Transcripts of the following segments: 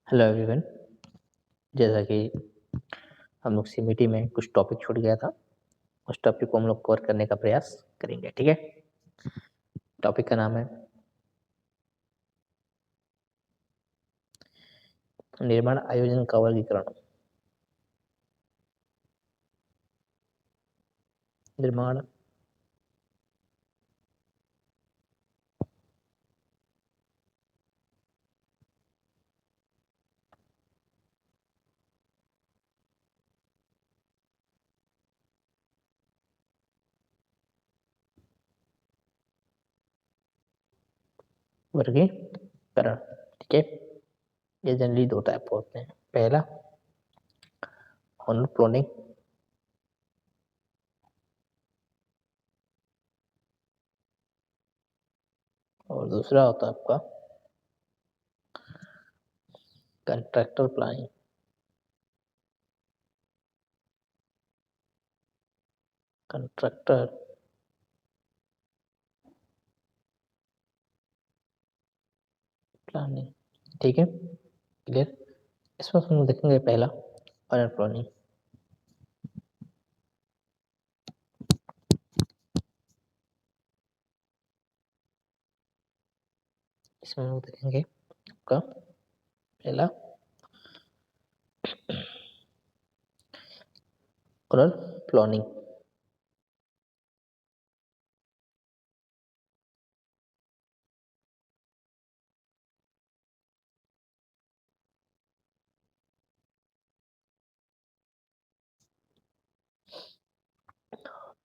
Hello everyone. जैसा कि हम लोग सीमीटी में कुछ टॉपिक छूट गया था, उस टॉपिक को हम लोग कवर करने का प्रयास करेंगे। ठीक है, टॉपिक का नाम है निर्माण आयोजन का वर्गीकरण। निर्माण वर्गीकरण। ठीक है, ये जनरली दो टाइप होते हैं। पहला ऑनर प्लॉनिंग, और दूसरा होता है आपका कंट्रैक्टर प्लानिंग। Contractor planning. ठीक है, क्लियर। इसमें हम देखेंगे पहला ऑनर प्लॉनिंग। इसमें हम देखेंगे आपका पहला ऑनर प्लॉनिंग।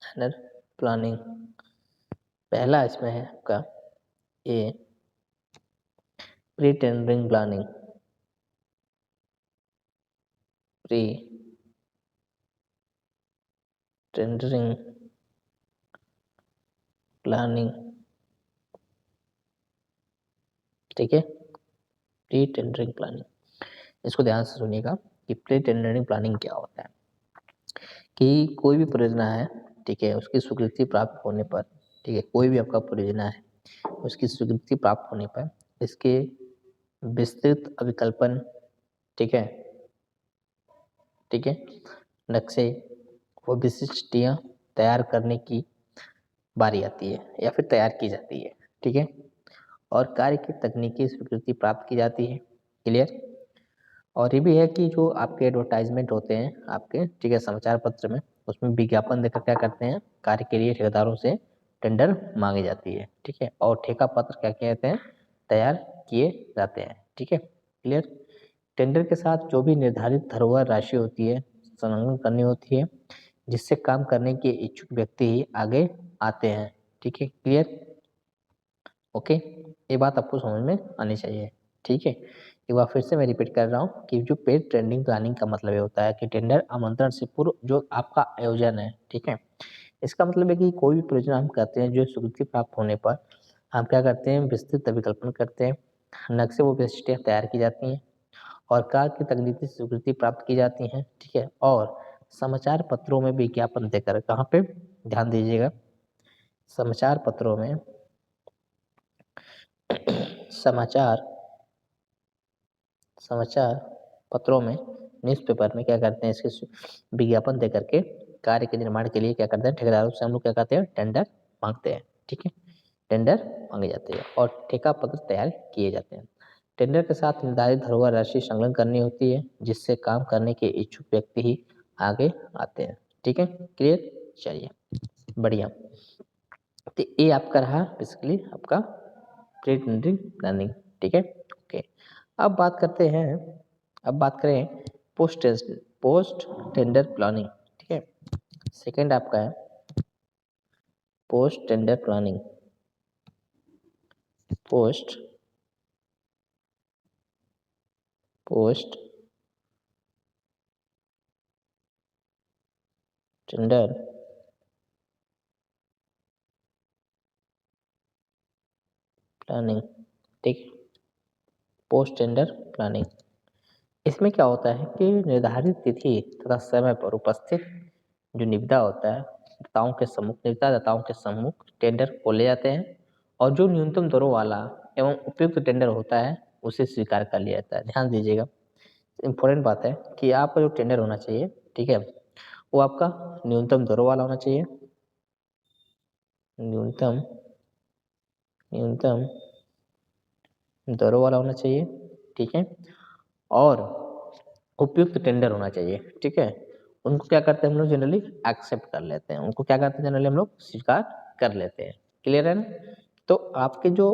ऑनर प्लानिंग पहला इसमें है आपका a pre tendering planning. Pre tendering planning. ठीक है, प्री टेंडरिंग प्लानिंग, इसको ध्यान से सुनिएगा कि प्री टेंडरिंग प्लानिंग क्या होता है। कि कोई भी परियोजना है, ठीक है, उसकी स्वीकृति प्राप्त होने पर, ठीक है, कोई भी आपका परियोजना है, उसकी स्वीकृति प्राप्त होने पर इसके विस्तृत अभिकल्पन, ठीक है, ठीक है, नक्शे व विशिष्टियाँ तैयार करने की बारी आती है या फिर तैयार की जाती है। ठीक है, और कार्य की तकनीकी स्वीकृति प्राप्त की जाती है। क्लियर। और ये भी है कि जो आपके एडवर्टाइजमेंट होते हैं आपके, ठीक है, समाचार पत्र में, उसमें विज्ञापन देकर क्या करते हैं, कार्य के लिए ठेकेदारों से टेंडर मांगी जाती है। ठीक है, और ठेका पत्र क्या कहते हैं, तैयार किए जाते हैं। ठीक है, क्लियर। टेंडर के साथ जो भी निर्धारित धरोहर राशि होती है संलग्न करनी होती है, जिससे काम करने के इच्छुक व्यक्ति ही आगे आते हैं। ठीक है, क्लियर। ओके, ये बात आपको समझ में आनी चाहिए। ठीक है, एक बार फिर से मैं रिपीट कर रहा हूँ कि जो पेड टेंडरिंग प्लानिंग का मतलब ये होता है कि टेंडर आमंत्रण से पूर्व जो आपका आयोजन है, ठीक है, इसका मतलब है कि कोई भी परियोजना हम करते हैं, जो स्वीकृति प्राप्त होने पर हम क्या करते हैं, विस्तृत अभिकल्पन करते हैं, नक्शे व विशिष्टियाँ तैयार की जाती हैं, और कार्य की तकनीकी स्वीकृति प्राप्त की जाती हैं। ठीक है, और समाचार पत्रों में विज्ञापन देकर, कहाँ पे ध्यान दीजिएगा, समाचार पत्रों में समाचार समाचार पत्रों में, न्यूज़पेपर में क्या करते हैं, इसके विज्ञापन दे करके कार्य के निर्माण के लिए क्या करते हैं, ठेकेदारों से हम लोग क्या करते हैं, टेंडर मांगते हैं। ठीक है, टेंडर मांगे जाते हैं और ठेका पत्र तैयार किए जाते हैं। टेंडर के साथ निर्धारित धरोहर राशि संलग्न करनी होती है, जिससे काम करने के इच्छुक व्यक्ति ही आगे आते हैं। ठीक है, क्लियर। चलिए, बढ़िया। तो ये आपका रहा बेसिकली आपका प्री टेंडरिंग प्लानिंग। ठीक है, ओके। अब बात करते हैं, अब बात करें पोस्ट टेंडर प्लानिंग। ठीक है, सेकंड आपका है post tender planning. Post post tender planning. ठीक, पोस्ट टेंडर प्लानिंग, इसमें क्या होता है कि निर्धारित तिथि तथा समय पर उपस्थित जो निविदा होता है, दाताओं के सम्मुख, निविदा दाताओं के सम्मुख टेंडर खोले जाते हैं, और जो न्यूनतम दरों वाला एवं उपयुक्त टेंडर होता है, उसे स्वीकार कर लिया जाता है। ध्यान दीजिएगा, इम्पोर्टेंट बात है कि आपका जो टेंडर होना चाहिए, ठीक है, वो आपका न्यूनतम दरों वाला होना चाहिए, न्यूनतम न्यूनतम दरों वाला होना चाहिए, ठीक है, और उपयुक्त टेंडर होना चाहिए, ठीक है। उनको क्या करते हैं हम लोग जनरली एक्सेप्ट कर लेते हैं, उनको क्या करते हैं जनरली हम लोग स्वीकार कर लेते हैं। क्लियर है ना? तो आपके जो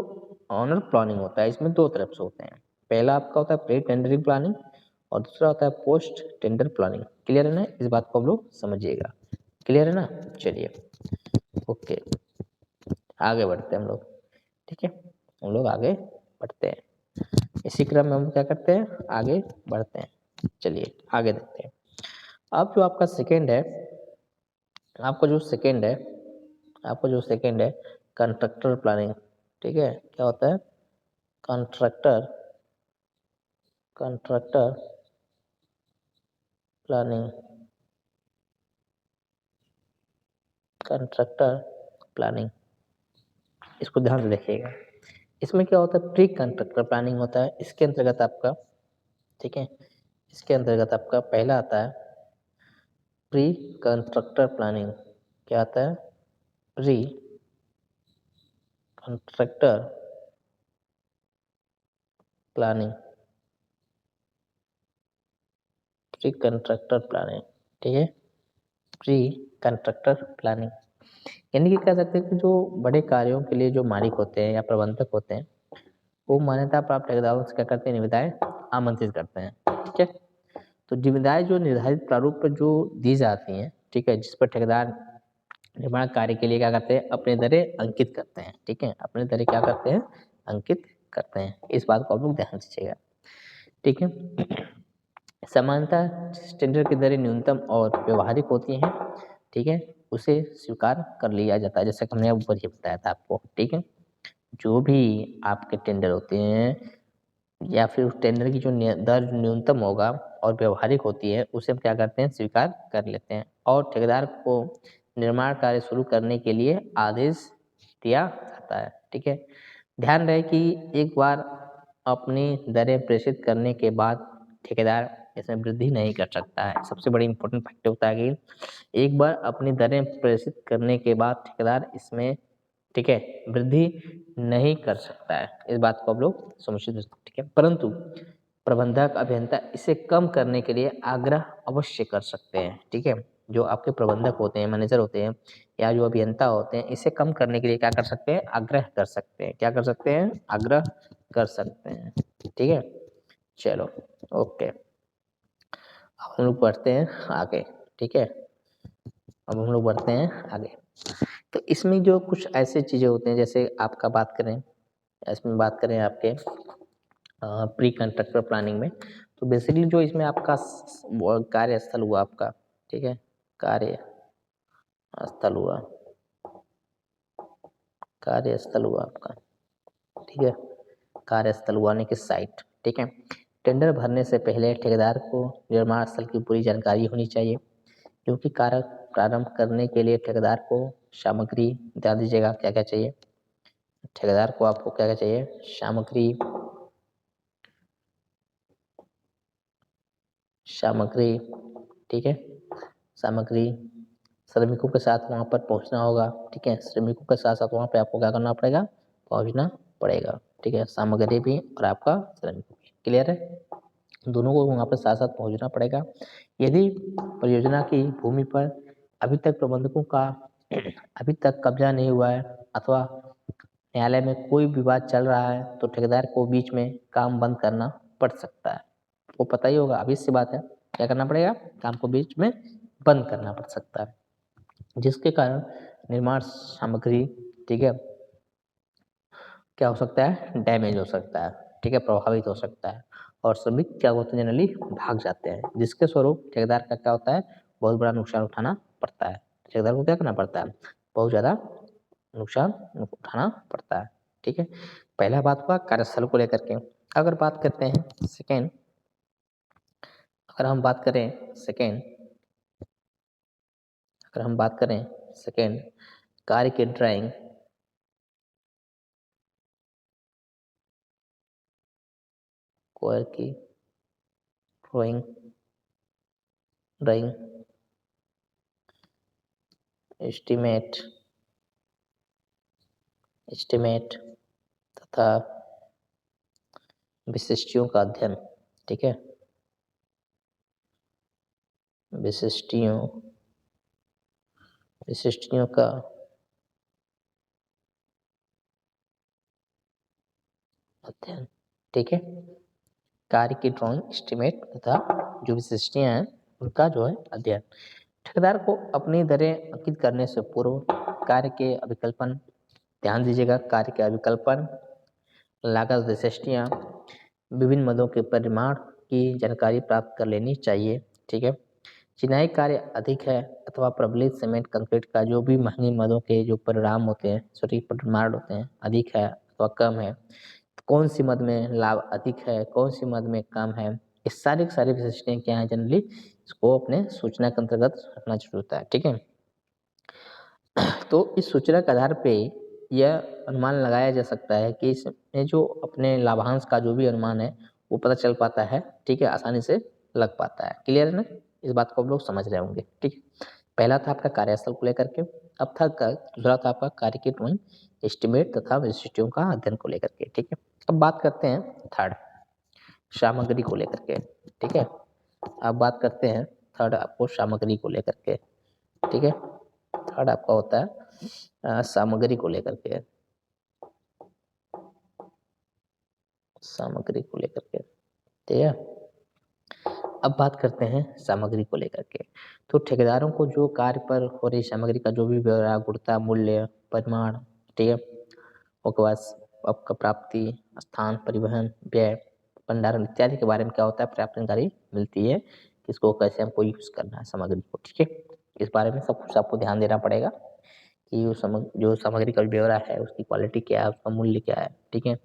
ऑनर प्लानिंग होता है इसमें दो तरफ से होते हैं। पहला आपका होता है प्री टेंडरिंग प्लानिंग और दूसरा होता है पोस्ट टेंडर प्लानिंग। क्लियर है ना? इस बात को हम लोग समझिएगा। क्लियर है ना? चलिए, ओके, आगे बढ़ते हैं हम लोग, ठीक है, हम लोग आगे बढ़ते हैं। इसी क्रम में हम क्या करते हैं, आगे बढ़ते हैं। चलिए आगे देखते हैं। अब जो आपका सेकेंड है, आपका जो सेकेंड है, आपका जो सेकेंड है कंस्ट्रक्टर प्लानिंग, ठीक है। क्या होता है? Constructor constructor planning, constructor planning, इसको ध्यान से देखिएगा। इसमें क्या होता है, प्री कंस्ट्रक्टर प्लानिंग होता है। इसके अंतर्गत आपका, ठीक है, इसके अंतर्गत आपका पहला आता है प्री कंस्ट्रक्टर प्लानिंग। क्या आता है? Pre constructor planning, pre constructor planning, ठीक है, प्री कंस्ट्रक्टर प्लानिंग। यानी कि कह सकते हैं कि जो बड़े कार्यों के लिए जो मालिक होते हैं या प्रबंधक होते हैं, वो मान्यता प्राप्त ठेकेदारों से क्या करते हैं, निविदाएं आमंत्रित करते हैं, ठीक है। तो जिम्मेदारी जो निर्धारित प्रारूप पर जो दी जाती हैं, ठीक है, जिस पर ठेकेदार निर्माण कार्य के लिए क्या करते हैं, अपने दरें अंकित करते हैं, ठीक है, अपने दरें क्या करते हैं, अंकित करते हैं। इस बात को आप लोग ध्यान दीजिएगा, ठीक है। समानता टेंडर की दरें न्यूनतम और व्यवहारिक होती हैं, ठीक है, उसे स्वीकार कर लिया जाता है, जैसे कि हमने ऊपर ही बताया था आपको, ठीक है। जो भी आपके टेंडर होते हैं या फिर उस टेंडर की जो दर न्यूनतम होगा और व्यवहारिक होती है, उसे हम क्या करते हैं, स्वीकार कर लेते हैं और ठेकेदार को निर्माण कार्य शुरू करने के लिए आदेश दिया जाता है, ठीक है। ध्यान रहे कि एक बार अपनी दरें प्रेषित करने के बाद ठेकेदार इसमें वृद्धि नहीं कर सकता है। सबसे बड़ी इंपॉर्टेंट फैक्टर होता है कि एक बार अपनी दरें प्रेषित करने के बाद ठेकेदार इसमें, ठीक है, वृद्धि नहीं कर सकता है। इस बात को आप लोग समझिए, ठीक है। परंतु प्रबंधक अभियंता इसे कम करने के लिए आग्रह अवश्य कर सकते हैं, ठीक है। जो आपके प्रबंधक होते हैं, मैनेजर होते हैं या जो अभियंता होते हैं, इसे कम करने के लिए क्या कर सकते हैं, आग्रह कर सकते हैं। क्या कर सकते हैं? आग्रह कर सकते हैं, ठीक है। चलो, ओके, अब हम लोग बढ़ते हैं आगे, ठीक है। अब हम लोग बढ़ते हैं आगे। तो इसमें जो कुछ ऐसे चीजें होते हैं, जैसे आपका बात करें, इसमें बात करें आपके प्री कंस्ट्रक्टर प्लानिंग में, तो बेसिकली जो इसमें आपका कार्यस्थल हुआ आपका, ठीक है, कार्यस्थल हुआ, कार्यस्थल हुआ आपका, ठीक है, कार्यस्थल हुआ यानी कि साइट, ठीक है। टेंडर भरने से पहले ठेकेदार को निर्माण स्थल की पूरी जानकारी होनी चाहिए, क्योंकि कार्य प्रारंभ करने के लिए ठेकेदार को सामग्री, ध्यान दीजिएगा क्या क्या चाहिए, ठेकेदार को आपको क्या क्या चाहिए, सामग्री, सामग्री, ठीक है, सामग्री, श्रमिकों के साथ वहाँ पर पहुँचना होगा, ठीक है, श्रमिकों के साथ साथ वहाँ पे आपको क्या करना पड़ेगा, पहुँचना पड़ेगा, ठीक है, सामग्री भी और आपका श्रमिक भी। क्लियर है? दोनों को वहाँ पर साथ साथ पहुँचना पड़ेगा। यदि परियोजना की भूमि पर अभी तक प्रबंधकों का अभी तक कब्जा नहीं हुआ है अथवा न्यायालय में कोई विवाद चल रहा है, तो ठेकेदार को बीच में काम बंद करना पड़ सकता है। वो पता ही होगा, अभी सी बात है, क्या करना पड़ेगा, काम को बीच में बंद करना पड़ सकता है, जिसके कारण निर्माण सामग्री, ठीक है, क्या हो सकता है, डैमेज हो सकता है, ठीक है, प्रभावित हो सकता है और श्रमिक क्या होते हैं, जनरली भाग जाते हैं, जिसके स्वरूप ठेकेदार का क्या होता है, बहुत बड़ा नुकसान उठाना पड़ता है। ठेकेदार को क्या करना पड़ता है, बहुत ज़्यादा नुकसान उठाना पड़ता है, ठीक है। पहला बात हुआ कार्यस्थल को लेकर के। अगर बात करते हैं सेकेंड, अगर हम बात करें सेकेंड, अगर हम बात करें सेकेंड, कार्य की ड्राइंग, स्क्वायर की ड्राइंग एस्टिमेट तथा विशिष्टियों का अध्ययन, ठीक है, विशिष्टियों का अध्ययन, ठीक है, कार्य की ड्राइंग एस्टिमेट तथा जो विशिष्टियां हैं उनका जो है अध्ययन। ठेकेदार को अपनी दरें अंकित करने से पूर्व कार्य के अभिकल्पन, ध्यान दीजिएगा, कार्य के अभिकल्पन, लागत विशिष्टियां, विभिन्न मदों के परिमाण की जानकारी प्राप्त कर लेनी चाहिए, ठीक है। चिनाई कार्य अधिक है अथवा प्रबलित सीमेंट कंक्रीट का जो भी महंगी मदों के जो परिणाम होते हैं, सॉरी परिमाण होते हैं, अधिक है अथवा कम है, कौन सी मद में लाभ अधिक है, कौन सी मद में कम है, ये सारी विशिष्टताएं क्या है, जनरली इसको अपने सूचना के अंतर्गत रखना जरूरी होता है, ठीक है। तो इस सूचना के आधार पे यह अनुमान लगाया जा सकता है कि इसमें जो अपने लाभांश का जो भी अनुमान है वो पता चल पाता है, ठीक है, आसानी से लग पाता है। क्लियर है ना, इस बात को आप लोग समझ रहे होंगे, ठीक है। पहला था आपका कार्यस्थल को लेकर के, अब था दूसरा था आपका कार्य की ड्राइंग एस्टिमेट तथा विशिष्टियों का अध्ययन को लेकर के, ठीक है। अब बात करते हैं थर्ड, सामग्री को लेकर के, ठीक है। अब बात करते हैं थर्ड आपको सामग्री को लेकर के, ठीक है। थर्ड आपका होता है सामग्री को लेकर के, सामग्री को लेकर के, ठीक है। अब बात करते हैं सामग्री को लेकर के। तो ठेकेदारों को जो कार्य पर हो रही सामग्री का जो भी ब्यौरा, गुणवत्ता, मूल्य, परिमाण, ठीक है, उसके बाद आपका प्राप्ति स्थान, परिवहन, व्यय, भंडारण इत्यादि के बारे में क्या होता है, पर्याप्त जानकारी मिलती है कि इसको कैसे हमको यूज करना है सामग्री को, ठीक है। इस बारे में सब कुछ आपको ध्यान देना पड़ेगा कि जो सामग्री का ब्यौरा है उसकी क्वालिटी क्या है, उसका मूल्य क्या है, ठीक है,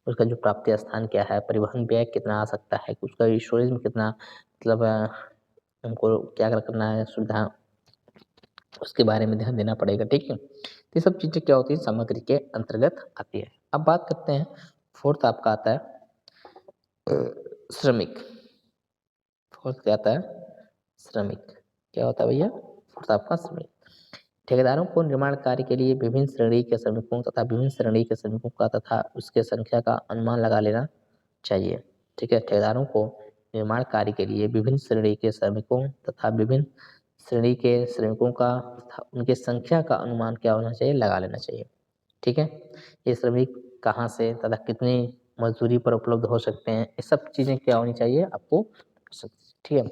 उसका जो प्राप्ति स्थान क्या है, परिवहन व्यय कितना आ सकता है, उसका स्टोरेज में कितना, मतलब हमको क्या करना है, सुविधा, उसके बारे में ध्यान देना पड़ेगा, ठीक है। ये सब चीजें क्या होती है, सामग्री के अंतर्गत आती है। अब बात करते हैं फोर्थ आपका आता है श्रमिक। फोर्थ क्या आता है, श्रमिक। क्या होता है भैया, फोर्थ आपका श्रमिक। ठेकेदारों को निर्माण कार्य के लिए विभिन्न श्रेणी के श्रमिकों तथा विभिन्न श्रेणी के श्रमिकों का तथा उसके संख्या का अनुमान लगा लेना चाहिए, ठीक है। ठेकेदारों को निर्माण कार्य के लिए विभिन्न श्रेणी के श्रमिकों तथा विभिन्न श्रेणी के श्रमिकों का तथा उनके संख्या का अनुमान क्या होना चाहिए, लगा लेना चाहिए, ठीक है। ये श्रमिक कहाँ से तथा कितनी मजदूरी पर उपलब्ध हो सकते हैं, ये सब चीजें क्या होनी चाहिए आपको, ठीक है।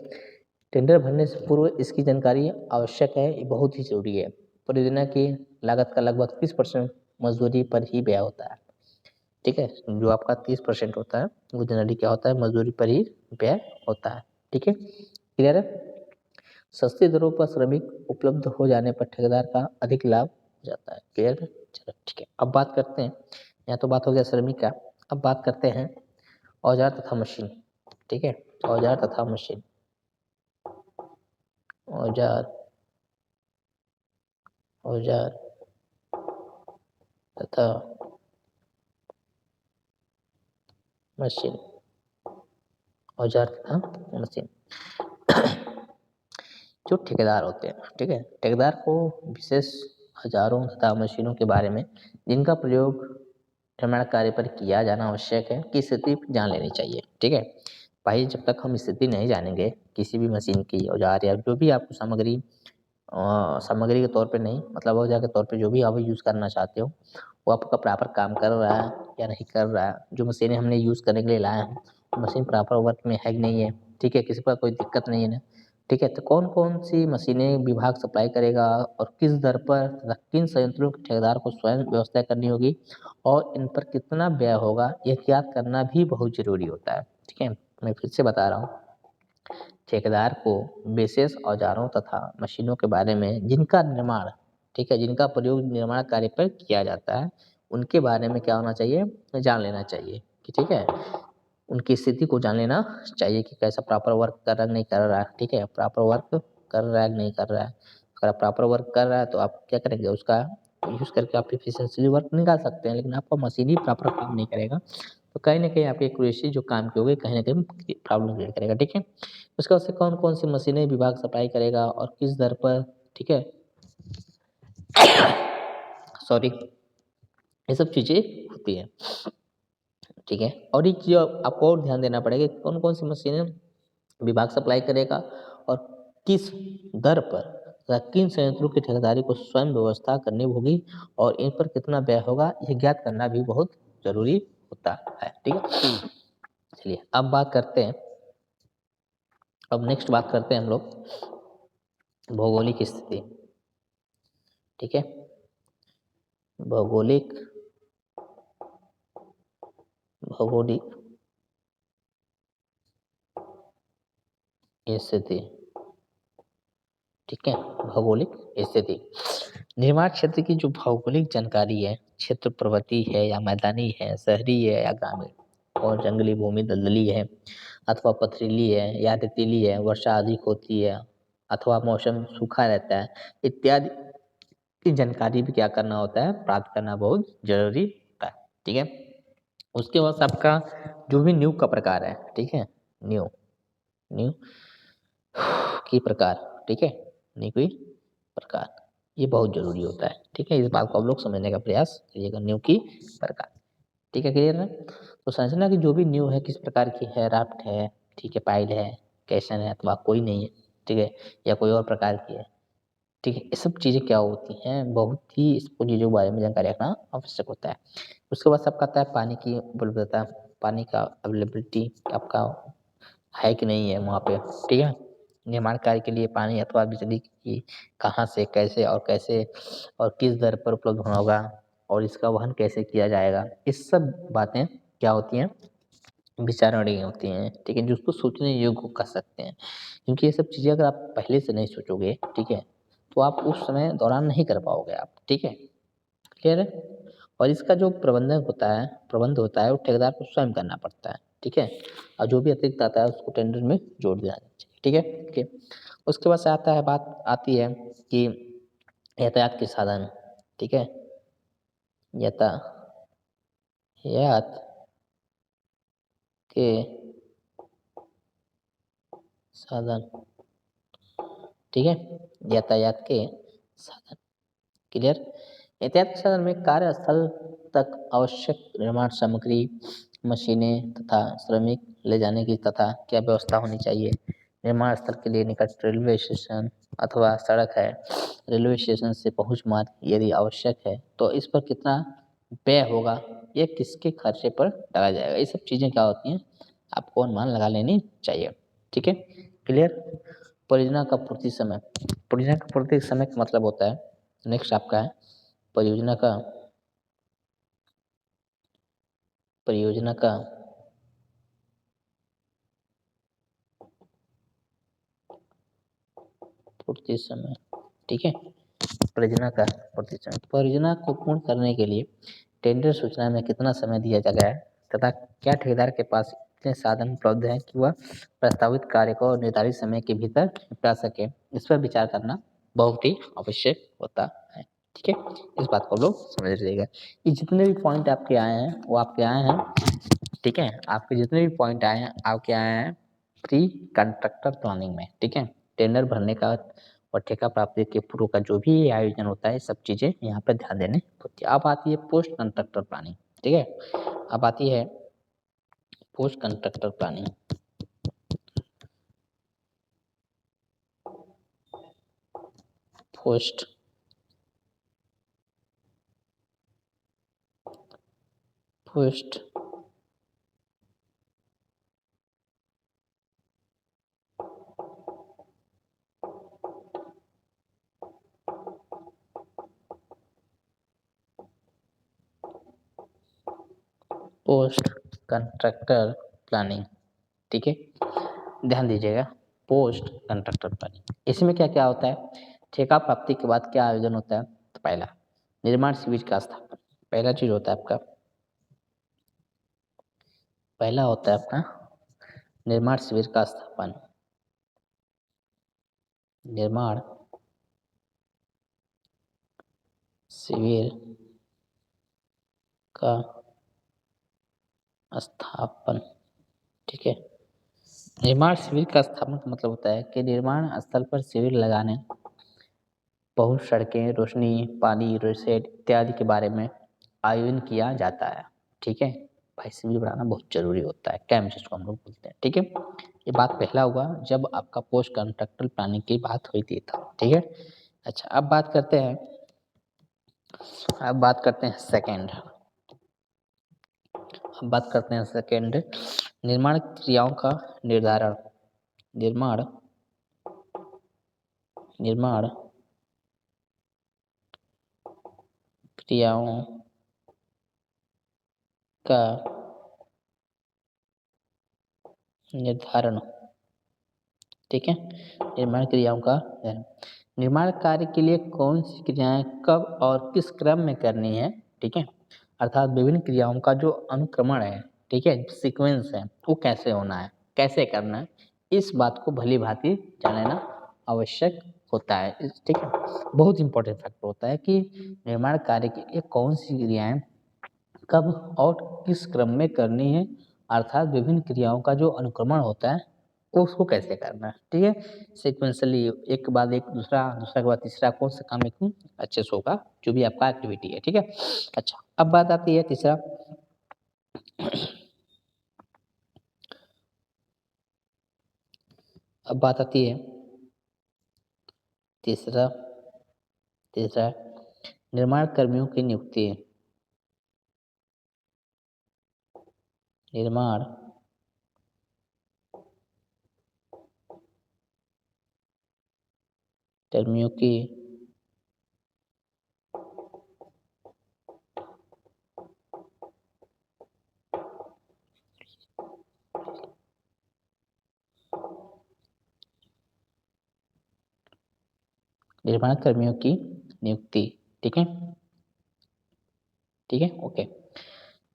टेंडर भरने से पूर्व इसकी जानकारी आवश्यक है, ये बहुत ही जरूरी है। परियोजना की लागत का लगभग 30% मजदूरी पर ही व्यय होता है, ठीक है। जो आपका 30% होता है वो जनरली क्या होता है, मजदूरी पर ही व्यय होता है, ठीक है। क्लियर है। सस्ती दरों पर श्रमिक उपलब्ध हो जाने पर ठेकेदार का अधिक लाभ हो जाता है। क्लियर है, चलो ठीक है। अब बात करते हैं, यहाँ तो बात हो गया श्रमिक का, अब बात करते हैं औजार तथा मशीन, ठीक है। औजार तथा मशीन, औजार औजार तथा मशीन, औजार तथा मशीन। जो ठेकेदार होते हैं, ठीक है, ठेकेदार को विशेष औजारों तथा मशीनों के बारे में जिनका प्रयोग निर्माण कार्य पर किया जाना आवश्यक है की स्थिति जान लेनी चाहिए, ठीक है। भाई जब तक हम स्थिति नहीं जानेंगे किसी भी मशीन की, औजार या जो भी आपको सामग्री सामग्री के तौर पे नहीं, मतलब औजार के तौर पे जो भी आप यूज करना चाहते हो वो आपका प्रॉपर काम कर रहा है या नहीं कर रहा है, जो मशीनें हमने यूज करने के लिए लाए हैं मशीन प्रॉपर वर्क में है कि नहीं है, ठीक है, किसी पर कोई दिक्कत नहीं है ना, ठीक है। तो कौन कौन सी मशीनें विभाग सप्लाई करेगा और किस दर पर तथा किन संयंत्रों के ठेकेदार को स्वयं व्यवस्था करनी होगी और इन पर कितना व्यय होगा, यह ज्ञात करना भी बहुत जरूरी होता है, ठीक है। मैं फिर से बता रहा हूँ, ठेकेदार को विशेष औजारों तथा मशीनों के बारे में जिनका निर्माण, ठीक है, जिनका प्रयोग निर्माण कार्य पर किया जाता है उनके बारे में क्या होना चाहिए, जान लेना चाहिए कि ठीक है, उनकी स्थिति को जान लेना चाहिए कि कैसा प्रॉपर वर्क कर रहा है नहीं कर रहा है, ठीक है, प्रॉपर वर्क कर रहा है नहीं कर रहा है। अगर प्रॉपर वर्क कर रहा है तो आप क्या करेंगे, उसका यूज करके आप एफिशिएंटली वर्क निकाल सकते हैं, लेकिन आपका मशीन ही प्रॉपर काम नहीं करेगा तो कहीं न कहीं आपकी एक्यूरेसी जो काम की होगी कहीं न कहीं प्रॉब्लम क्रिएट करेगा, ठीक है? उसके बाद से कौन-कौन सी मशीनें विभाग सप्लाई करेगा और किस दर पर, ठीक है? सॉरी, ये सब चीज़ें होती हैं, ठीक है? और एक चीज़ आपको और ध्यान देना पड़ेगा कि कौन-कौन सी मशीनें विभाग सप्लाई करेगा और किस दर पर तथा किन संयंत्रों की ठेकेदारी को स्वयं व्यवस्था करनी होगी और इन पर कितना व्यय होगा, ये ज्ञात करना भी बहुत ज़रूरी होता है, ठीक है? चलिए अब बात करते हैं, अब नेक्स्ट बात करते हैं हम लोग भौगोलिक स्थिति, ठीक है? भौगोलिक भौगोलिक स्थिति, ठीक है? भौगोलिक स्थिति। निर्माण क्षेत्र की जो भौगोलिक जानकारी है, क्षेत्र पर्वतीय है या मैदानी है, शहरी है या ग्रामीण और जंगली भूमि दलदली है अथवा पथरीली है या रेतीली है, वर्षा अधिक होती है अथवा मौसम सूखा रहता है, इत्यादि की जानकारी भी क्या करना होता है, प्राप्त करना बहुत ज़रूरी होता है, ठीक है? उसके बाद आपका जो भी नींव का प्रकार है, ठीक है? नींव नींव की प्रकार, ठीक है? नींव की प्रकार, ये बहुत ज़रूरी होता है, ठीक है? इस बात को आप लोग समझने का प्रयास करिएगा, नींव की प्रकार, ठीक है? क्लियर है? तो संरचना की जो भी नींव है, किस प्रकार की है, राफ्ट है, ठीक है, पाइल है, कैसन है अथवा कोई नहीं है, ठीक है? या कोई और प्रकार की है, ठीक है? ये सब चीज़ें क्या होती हैं, बहुत ही इसको चीज़ों के बारे में जानकारी रखना आवश्यक होता है। उसके बाद सबका आता है पानी की उपलब्धता, पानी का अवेलेबिलिटी आपका है कि नहीं है वहाँ पे, ठीक है? निर्माण कार्य के लिए पानी अथवा बिजली की कहाँ से, कैसे और किस दर पर उपलब्ध होगा और इसका वहन कैसे किया जाएगा, ये सब बातें क्या होती हैं, विचारणीय होती हैं, ठीक है? जिसको सोचने योग्य कर सकते हैं। क्योंकि ये सब चीज़ें अगर आप पहले से नहीं सोचोगे, ठीक है? तो आप उस समय दौरान नहीं कर पाओगे आप, ठीक है? क्लियर है? और इसका जो प्रबंध होता है वो ठेकेदार को स्वयं करना पड़ता है, ठीक है? और जो भी अतिरिक्त आता है उसको टेंडर में जोड़ दिया जाना चाहिए, ठीक है? ओके। उसके बाद से बात आती है कि यातायात के साधन, ठीक है? यातायात के साधन, ठीक है? यातायात के साधन, क्लियर? यातायात के साधन में कार्यस्थल तक आवश्यक निर्माण सामग्री, मशीनें तथा श्रमिक ले जाने की तथा क्या व्यवस्था होनी चाहिए। निर्माण स्थल के लिए निकट रेलवे स्टेशन अथवा सड़क है, रेलवे स्टेशन से पहुँच मार्ग यदि आवश्यक है, तो इस पर कितना व्यय होगा, ये किसके खर्चे पर डाला जाएगा। ये सब चीज़ें क्या होती हैं, आपको अनुमान लगा लेनी चाहिए, ठीक है? क्लियर? परियोजना का पूर्ति समय, परियोजना का पूर्ति समय का मतलब होता है, नेक्स्ट आपका है परियोजना का परियोजना का पूर्ति समय, ठीक है? परियोजना का पूर्ति समय, परियोजना को पूर्ण करने के लिए टेंडर सूचना में कितना समय दिया जा गया है तथा क्या ठेकेदार के पास इतने साधन उपलब्ध हैं कि वह प्रस्तावित कार्य को निर्धारित समय के भीतर निपटा सके, इस पर विचार करना बहुत ही आवश्यक होता है, ठीक है? इस बात को लोग समझ लीजिएगा। ये जितने भी पॉइंट आपके आए हैं वो आपके आए हैं, ठीक है? आपके जितने भी पॉइंट आए हैं आपके आए हैं प्री कंट्रक्टर प्लानिंग में, ठीक है? टेंडर भरने का और ठेका प्राप्ति के पूर्व का जो भी आयोजन होता है, सब चीज़ें यहाँ पे ध्यान देनी होती है। अब आती है पोस्ट कंट्रक्टर प्लानिंग, ठीक है? अब आती है post constructor planning, post post post constructor planning, ठीक है? ध्यान दीजिएगा, पोस्ट कंस्ट्रक्टर प्लानिंग इसमें क्या क्या होता है, ठेका प्राप्ति के बाद क्या आयोजन होता है, तो पहला निर्माण शिविर का स्थापन, पहला चीज होता है आपका, पहला होता है आपका निर्माण शिविर का स्थापन, निर्माण शिविर का स्थापन, ठीक है। निर्माण शिविर का स्थापन का मतलब होता है कि निर्माण स्थल पर शिविर लगाने, बहुत सड़कें, रोशनी, पानी, रोसेट इत्यादि के बारे में आयोजन किया जाता है, ठीक है। भाई शिविर बनाना बहुत जरूरी होता है, कैंप जिसको हम लोग बोलते हैं, ठीक है। ये बात पहला हुआ जब आपका पोस्ट कॉन्ट्रेक्चुअल प्लानिंग की बात हुई थी तब, ठीक है। अच्छा, अब बात करते हैं सेकंड। अब बात करते हैं सेकंड, निर्माण क्रियाओं का निर्धारण। निर्माण निर्माण क्रियाओं का निर्धारण, ठीक है। निर्माण क्रियाओं का निर्माण कार्य के लिए कौन सी क्रियाएं कब और किस क्रम में करनी है, ठीक है। अर्थात विभिन्न क्रियाओं का जो अनुक्रमण है, ठीक है, सीक्वेंस है, वो कैसे होना है, कैसे करना है, इस बात को भली भांति जान लेना आवश्यक होता है, ठीक है। बहुत इंपॉर्टेंट फैक्टर होता है कि निर्माण कार्य के लिए कौन सी क्रियाएं कब और किस क्रम में करनी है, अर्थात विभिन्न क्रियाओं का जो अनुक्रमण होता है वो उसको कैसे करना है, ठीक है। सिक्वेंसली एक के बाद एक, दूसरा दूसरा के बाद तीसरा, कौन सा काम एकदम अच्छे से होगा, जो भी आपका एक्टिविटी है, ठीक है। अच्छा, अब बात आती है तीसरा। अब बात आती है तीसरा तीसरा निर्माण कर्मियों की नियुक्ति। निर्माण कर्मियों की निर्माण कर्मियों की नियुक्ति, ठीक है, ठीक है, ओके।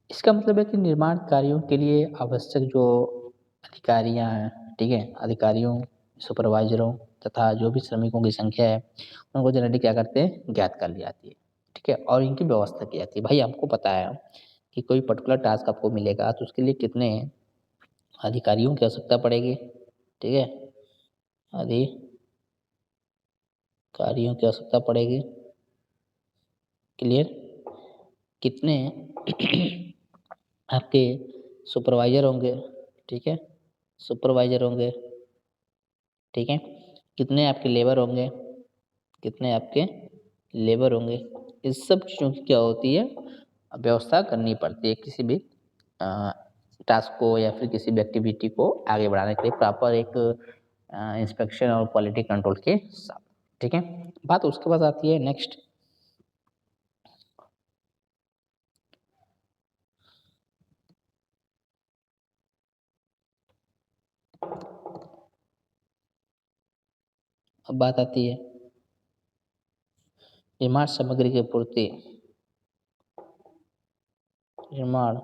इसका मतलब है कि निर्माण कार्यों के लिए आवश्यक जो अधिकारियां हैं, ठीक है, अधिकारियों, सुपरवाइजरों तथा जो भी श्रमिकों की संख्या है, उनको जनरली क्या करते हैं, ज्ञात कर ली जाती है, ठीक है, और इनकी व्यवस्था की जाती है। भाई हमको पता है कि कोई पर्टिकुलर टास्क आपको मिलेगा तो उसके लिए कितने अधिकारियों की आवश्यकता पड़ेगी, ठीक है, अधिकारियों की आवश्यकता पड़ेगी, क्लियर। कितने आपके सुपरवाइजर होंगे, ठीक है, सुपरवाइजर होंगे, ठीक है। कितने आपके लेबर होंगे, कितने आपके लेबर होंगे, इस सब चीज़ों की क्या होती है, व्यवस्था करनी पड़ती है किसी भी टास्क को या फिर किसी भी एक्टिविटी को आगे बढ़ाने के लिए, प्रॉपर एक इंस्पेक्शन और क्वालिटी कंट्रोल के साथ, ठीक है। बात उसके बाद आती है नेक्स्ट। अब बात आती है निर्माण सामग्री की पूर्ति। निर्माण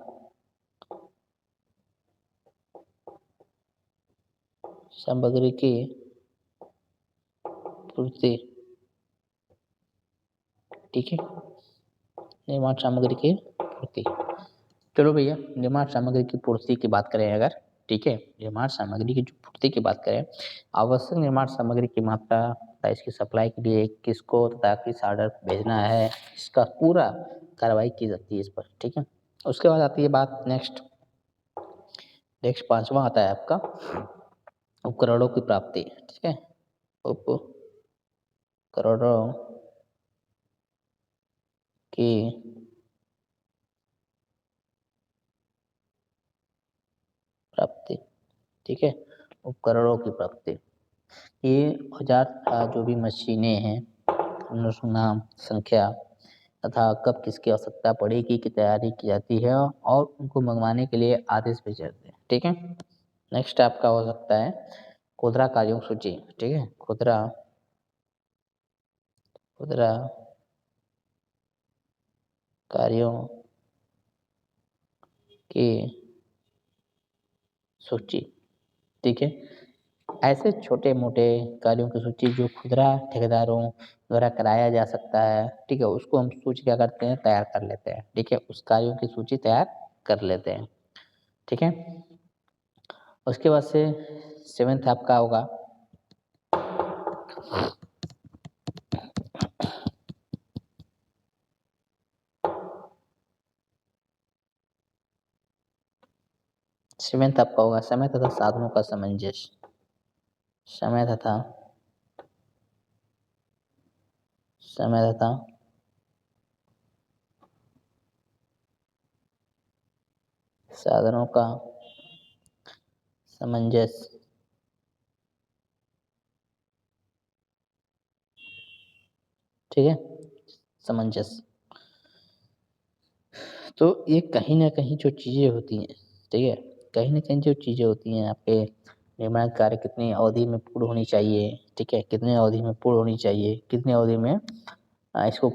सामग्री की पूर्ति, ठीक है, निर्माण सामग्री की पूर्ति। चलो भैया, निर्माण सामग्री की पूर्ति की बात करें अगर, ठीक है, निर्माण सामग्री की जो पूर्ति की बात करें, आवश्यक निर्माण सामग्री की मात्रा तथा इसकी सप्लाई के लिए किसको तथा किस ऑर्डर भेजना है, इसका पूरा कार्रवाई की जाती है इस पर, ठीक है। उसके बाद आती है बात नेक्स्ट। नेक्स्ट पांचवा आता है आपका उपकरणों की प्राप्ति, ठीक है, उपकरणों की प्राप्ति, ठीक है, उपकरणों की प्राप्ति। ये औजार तथा जो भी मशीनें हैं, उनका नाम, संख्या तथा कब किसकी आवश्यकता पड़ेगी की तैयारी की जाती है और उनको मंगवाने के लिए आदेश भेजे जाते हैं, ठीक है। नेक्स्ट आपका हो सकता है खुदरा कार्यों की सूची, ठीक है, खुदरा खुदरा कार्यों की सूची, ठीक है। ऐसे छोटे मोटे कार्यों की सूची जो खुदरा ठेकेदारों द्वारा कराया जा सकता है, ठीक है, उसको हम सूची क्या करते हैं, तैयार कर लेते हैं, ठीक है, उस कार्यों की सूची तैयार कर लेते हैं। ठीक है। उसके बाद से 7th आपका होगा समय तथा साधनों का सामंजस्य। समय तथा साधनों का सामंजस्य। ठीक है, सामंजस्य। तो ये कहीं न कहीं जो चीज़ें होती हैं, ठीक है, कहीं न कहीं जो चीज़ें होती हैं आपके निर्माण कार्य कितनी अवधि में पूर्ण होनी चाहिए, ठीक है, कितनी अवधि में पूर्ण होनी चाहिए, कितनी अवधि में इसको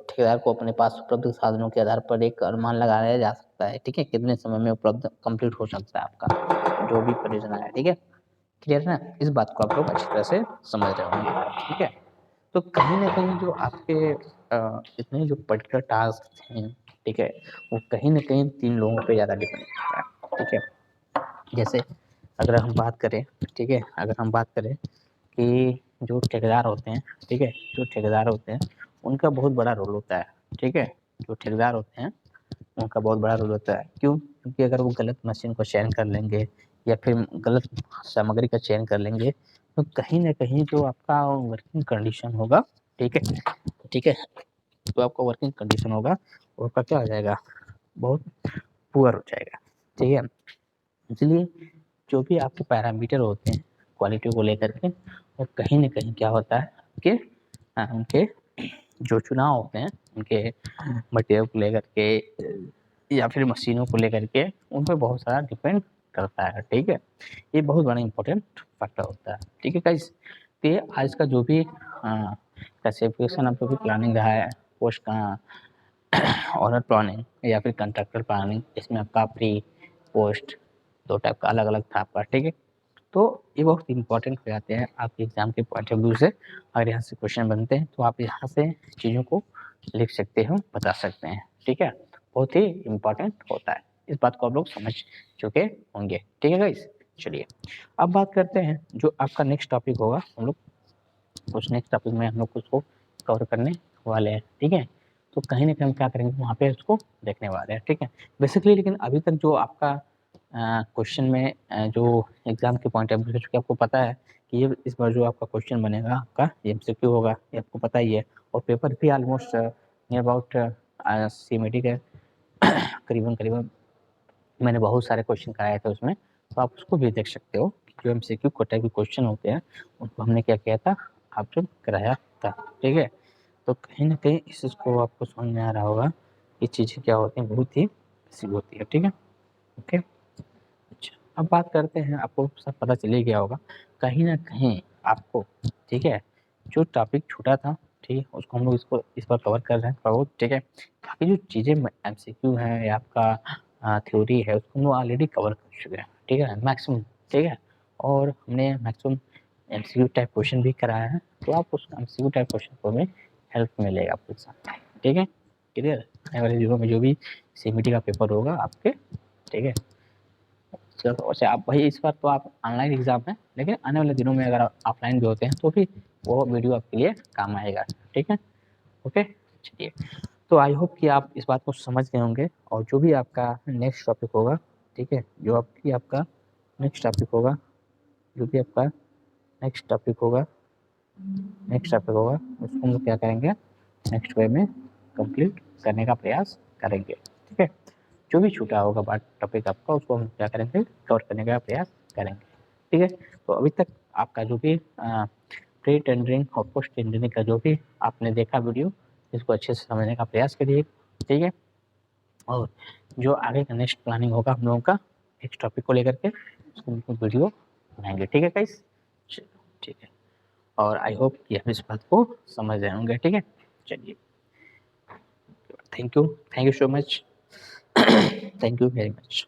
ठेकेदार को अपने पास उपलब्ध साधनों के आधार पर एक अनुमान लगाया जा सकता है, ठीक है, कितने समय में उपलब्ध कंप्लीट हो सकता है आपका जो भी परियोजना है, ठीक है, क्लियर है ना? इस बात को आप लोग अच्छी तरह से समझ रहे होंगे, ठीक है। तो कहीं न कहीं जो आपके इतने जो पर्टिकुलर टास्क हैं, ठीक है, वो कहीं न कहीं 3 लोगों पे ज़्यादा डिपेंड करता है, ठीक है। जैसे अगर हम बात करें, ठीक है, अगर हम बात करें कि जो ठेकेदार होते हैं, ठीक है, जो ठेकेदार होते हैं, उनका बहुत बड़ा रोल होता है, ठीक है। जो ठेकेदार होते हैं, उनका बहुत बड़ा रोल होता है। क्यों? क्योंकि अगर वो गलत मशीन को चयन कर लेंगे या फिर गलत सामग्री का चयन कर लेंगे, तो कहीं न कहीं जो आपका वर्किंग कंडीशन होगा, ठीक है, ठीक है, तो आपका वर्किंग कंडीशन होगा, वो आपका क्या हो जाएगा? बहुत पुअर हो जाएगा, ठीक है। इसलिए जो भी आपके पैरामीटर होते हैं क्वालिटी को लेकर के, वो कहीं न कहीं क्या होता है कि उनके जो चुनाव होते हैं, उनके मटेरियल को लेकर के या फिर मशीनों को लेकर के, उन पे बहुत सारा डिपेंड करता है, ठीक है। ये बहुत बड़ा इम्पोर्टेंट फैक्टर होता है, ठीक है गाइस। तो ये आज का जो भी क्लासिफिकेशन आपका भी प्लानिंग रहा है, पोस्ट का ओनर प्लानिंग या फिर कंट्रैक्टर प्लानिंग, इसमें आपका प्री पोस्ट 2 टाइप का अलग-अलग था आपका, ठीक है। तो ये बहुत इम्पोर्टेंट हो जाते हैं आपके एग्ज़ाम के पॉइंट ऑफ व्यू से। अगर यहाँ से क्वेश्चन बनते हैं तो आप यहाँ से चीज़ों को लिख सकते हो, बता सकते हैं, ठीक है। बहुत ही इम्पोर्टेंट होता है। इस बात को आप लोग समझ चुके होंगे, ठीक है गाइस? चलिए, अब बात करते हैं जो आपका नेक्स्ट टॉपिक होगा, हम लोग उस नेक्स्ट टॉपिक में हम लोग उसको कवर करने वाले हैं, ठीक है। तो कहीं न कहीं हम क्या करेंगे, वहाँ पे उसको देखने वाले हैं, ठीक है। बेसिकली लेकिन अभी तक जो आपका क्वेश्चन में जो एग्ज़ाम के पॉइंट ऑफ व्यू से, चूँकि आपको पता है कि ये इस बार जो आपका क्वेश्चन बनेगा आपका एमसीक्यू होगा, ये आपको पता ही है। और पेपर भी ऑलमोस्ट नियर अबाउट सीएमईटी के करीबन-करीबन मैंने बहुत सारे क्वेश्चन कराए थे उसमें, तो आप उसको भी देख सकते हो कि जो एमसीक्यू टाइप के क्वेश्चन होते हैं, उनको हमने क्या किया था, आपसे कराया था, ठीक है। तो कहीं न कहीं इस चीज़ को आपको समझ में आ रहा होगा, ये चीज़ें क्या होती हैं, बहुत ही बेसिक होती है, ठीक है। ओके, अच्छा, अब बात करते हैं, आपको सब पता चल ही गया होगा, कहीं न कहीं आपको, ठीक है, जो टॉपिक छूटा था, ठीक है, उसको हम लोग इस बार कवर कर रहे हैं थोड़ा बहुत, ठीक है। बाकी जो चीज़ें एमसीक्यू हैं या आपका थ्योरी है, उसको हम लोग ऑलरेडी कवर कर चुके हैं, ठीक है, मैक्सिमम, ठीक है। और हमने मैक्सिमम एमसीक्यू टाइप क्वेश्चन भी कराया है, तो आप उस एमसीक्यू टाइप क्वेश्चन को में हेल्प मिलेगा आपके साथ, ठीक है, क्लियर? आने वाले दिनों में जो भी सीएमईटी का पेपर होगा आपके, ठीक है। चलो अच्छा, आप भाई इस बार तो आप ऑनलाइन एग्ज़ाम है, लेकिन आने वाले दिनों में अगर आप ऑफलाइन भी होते हैं, तो भी वो वीडियो आपके लिए काम आएगा, ठीक है? ओके, चलिए। तो आई होप कि आप इस बात को समझ गए होंगे और जो भी आपका नेक्स्ट टॉपिक होगा, ठीक है? जो आपका नेक्स्ट टॉपिक होगा, जो भी आपका नेक्स्ट टॉपिक होगा उसको हम लोग क्या करेंगे, नेक्स्ट वे में कंप्लीट करने का प्रयास करेंगे, ठीक है? जो भी छूटा होगा पार्ट टॉपिक आपका, उसको हम क्या करेंगे, कवर करने का प्रयास करेंगे, ठीक है। तो अभी तक आपका जो भी प्री टेंडरिंग और पोस्ट टेंडरिंग का जो भी आपने देखा वीडियो, इसको अच्छे से समझने का प्रयास करिए, ठीक है। और जो आगे का नेक्स्ट प्लानिंग होगा हम लोगों का नेक्स्ट टॉपिक को लेकर के, उसको बिल्कुल वीडियो बनाएंगे, ठीक है गाइस? चलो ठीक है, और आई होप कि आप इस बात को समझ रहे होंगे, ठीक है। चलिए, thank you so much, thank you very much.